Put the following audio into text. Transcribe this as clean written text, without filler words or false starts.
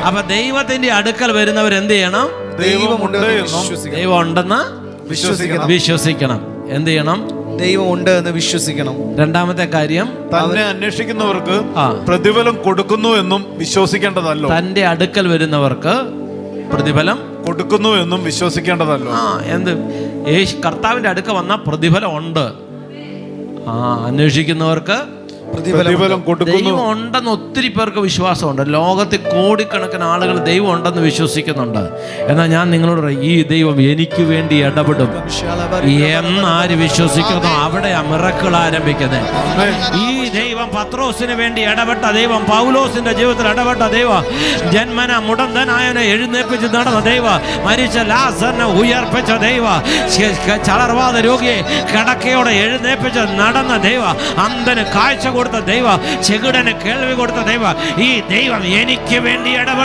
അപ്പൊ ദൈവത്തിന്റെ അടുക്കൽ വരുന്നവർ എന്ത് ചെയ്യണം? ദൈവം ഉണ്ടെന്ന് വിശ്വസിക്കണം. എന്ത് ചെയ്യണം? ദൈവം ഉണ്ട് എന്ന് വിശ്വസിക്കണം. രണ്ടാമത്തെ കാര്യം, തന്നെ അന്വേഷിക്കുന്നവർക്ക് പ്രതിഫലം കൊടുക്കുന്നു എന്നും വിശ്വസിക്കേണ്ടതല്ലോ. തന്റെ അടുക്കൽ വരുന്നവർക്ക് പ്രതിഫലം കൊടുക്കുന്നു എന്നും വിശ്വസിക്കേണ്ടതല്ലോ. എന്ത്? കർത്താവിന്റെ അടുക്ക വന്ന പ്രതിഫലം ഉണ്ട്. അന്വേഷിക്കുന്നവർക്ക് പ്രതിഫലം കൊടുക്കുന്നു. ദൈവം ഉണ്ടെന്ന് ഒത്തിരി പേർക്ക് വിശ്വാസമുണ്ട്. ലോകത്തിൽ കോടിക്കണക്കിന് ആളുകൾ ദൈവം ഉണ്ടെന്ന് വിശ്വസിക്കുന്നുണ്ട്. എന്നാൽ ഞാൻ നിങ്ങളോട് പറയും, ഈ ദൈവം എനിക്ക് വേണ്ടി ഇടപെടും എന്നാര് വിശ്വസിക്കുന്നു അവിടെയാ മിറക്കിൾ ആരംഭിക്കുന്നത്. ഈ ദൈവം പത്രോസിന് വേണ്ടി ഇടപെട്ട ദൈവം, പൗലോസിന്റെ ജീവിതത്തിൽ ഇടപെട്ട ദൈവം, ജന്മന മുടന്തനായനെ എഴുന്നേൽപ്പിച്ച് നടന്ന ദൈവം, മരിച്ച ലാസറിനെ ഉയർപ്പിച്ച ദൈവം, ചളർവാദ രോഗിയെ കിടക്കയോടെ എഴുന്നേൽപ്പിച്ച് നടന്ന ദൈവം, അന്ധന് കാഴ്ച കൊടുത്ത ദൈവം, ചെകിടന് കേൾവി കൊടുത്ത ദൈവം, ഈ ദൈവം എനിക്ക് വേണ്ടി ഇടപെടും.